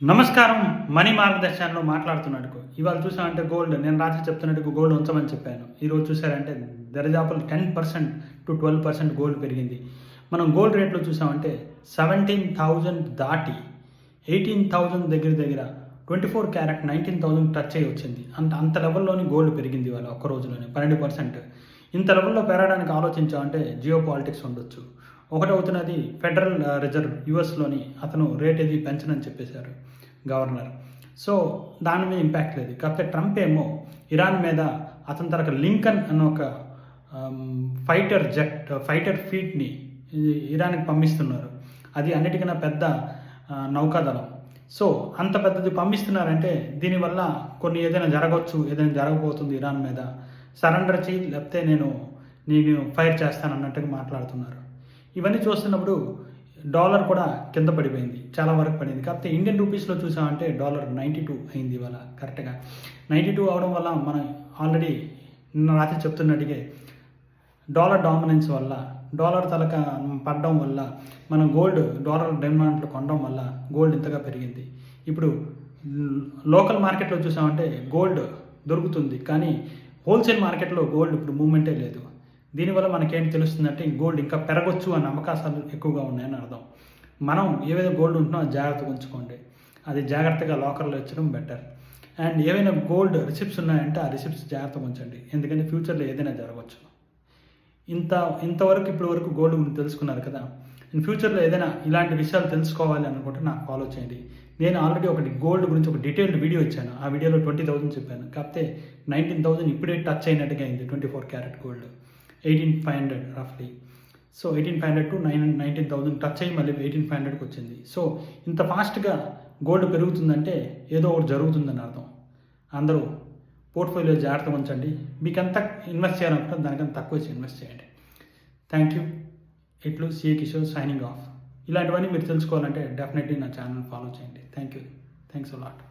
నమస్కారం. మనీ మార్గదర్శనంలో మాట్లాడుతున్నట్టుకు ఇవాళ చూసామంటే గోల్డ్, నేను రాత్రి చెప్తున్నట్టుకు గోల్డ్ ఉంచమని చెప్పాను. ఈరోజు చూసారంటే దరిదాపులు 10% టు 12% గోల్డ్ పెరిగింది. మనం గోల్డ్ రేట్లో చూసామంటే 17,000 దాటి 18,000 దగ్గర 24 క్యారెట్ 19,000 టచ్ అయ్యి వచ్చింది. అంత లెవెల్లోని గోల్డ్ పెరిగింది ఇవాళ ఒక్క రోజులోనే 12%. ఇంత లెవెల్లో పెరగడానికి ఆలోచించామంటే జియో పాలిటిక్స్ ఉండొచ్చు. ఒకటవుతున్నది ఫెడరల్ రిజర్వ్ యుఎస్లోని అతను రేట్ ఏది పెంచనని చెప్పేశారు గవర్నర్. సో దాని మీద ఇంపాక్ట్ లేదు. కాకపోతే ట్రంప్ ఏమో ఇరాన్ మీద అతని తరగ లింకన్ అన్న ఒక ఫైటర్ ఫీట్ని ఇరాన్కి పంపిస్తున్నారు. అది అన్నిటికన్నా పెద్ద నౌకాదళం. సో అంత పెద్దది పంపిస్తున్నారంటే దీనివల్ల కొన్ని ఏదైనా జరగవచ్చు, ఏదైనా జరగబోతుంది ఇరాన్ మీద, సరెండర్ చేయి లేకపోతే నేను ఫైర్ చేస్తాను అన్నట్టుగా మాట్లాడుతున్నారు. ఇవన్నీ చూస్తున్నప్పుడు డాలర్ కూడా కింద పడిపోయింది, చాలా వరకు పడింది. కాకపోతే ఇండియన్ రూపీస్లో చూసామంటే డాలర్ 92 అయింది ఇవాళ. కరెక్ట్గా 92 అవడం వల్ల మనం ఆల్రెడీ నిన్న రాత్రి చెప్తున్నట్టుగా డాలర్ డామినెన్స్ వల్ల, డాలర్ తలక పడడం వల్ల మనం డాలర్ డిమాండ్లు కొనడం వల్ల గోల్డ్ ఇంతగా పెరిగింది. ఇప్పుడు లోకల్ మార్కెట్లో చూసామంటే గోల్డ్ దొరుకుతుంది, కానీ హోల్సేల్ మార్కెట్లో గోల్డ్ ఇప్పుడు మూవ్మెంటే లేదు. దీనివల్ల మనకేం తెలుస్తుందంటే గోల్డ్ ఇంకా పెరగొచ్చు అన్న అవకాశాలు ఎక్కువగా ఉన్నాయని అర్థం. మనం ఏవైతే గోల్డ్ ఉంటున్నా జాగ్రత్తగా ఉంచుకోండి. అది జాగ్రత్తగా లాకర్లో ఇచ్చడం బెటర్. అండ్ ఏవైనా గోల్డ్ రిసిప్ట్స్ ఉన్నాయంటే ఆ రిసిప్ట్స్ జాగ్రత్తగా ఉంచండి, ఎందుకంటే ఫ్యూచర్లో ఏదైనా జరగవచ్చు. ఇంతవరకు ఇప్పటి వరకు గోల్డ్ గురించి తెలుసుకున్నారు కదా. ఫ్యూచర్లో ఏదైనా ఇలాంటి విషయాలు తెలుసుకోవాలి అనుకుంటే నాకు ఫాలో చేయండి. నేను ఆల్రెడీ గోల్డ్ గురించి ఒక డీటెయిల్డ్ వీడియో ఇచ్చాను. ఆ వీడియోలో 20,000 చెప్పాను. కాకపోతే 19,000 ఇప్పుడే టచ్ అయినట్టుగా అయింది. 24 క్యారెట్ గోల్డ్ 18,500 రఫ్లీ. సో 18,500 టు 19,000 టచ్ అయ్యి మళ్ళీ 18,500కి వచ్చింది. సో ఇంత ఫాస్ట్గా గోల్డ్ పెరుగుతుందంటే ఏదో ఒకటి జరుగుతుందని అర్థం. అందరూ పోర్ట్ఫోలియో జాగ్రత్తగా ఉంచండి. మీకు ఎంత ఇన్వెస్ట్ చేయాలనుకుంటే దానికన్నా తక్కువ ఇన్వెస్ట్ చేయండి. Thank you. ఇట్లు సిఏ కిషోర్ సైనింగ్ ఆఫ్. ఇలాంటివన్నీ మీరు తెలుసుకోవాలంటే డెఫినెట్లీ నా ఛానల్ ఫాలో చేయండి. Thank you. Thanks a lot.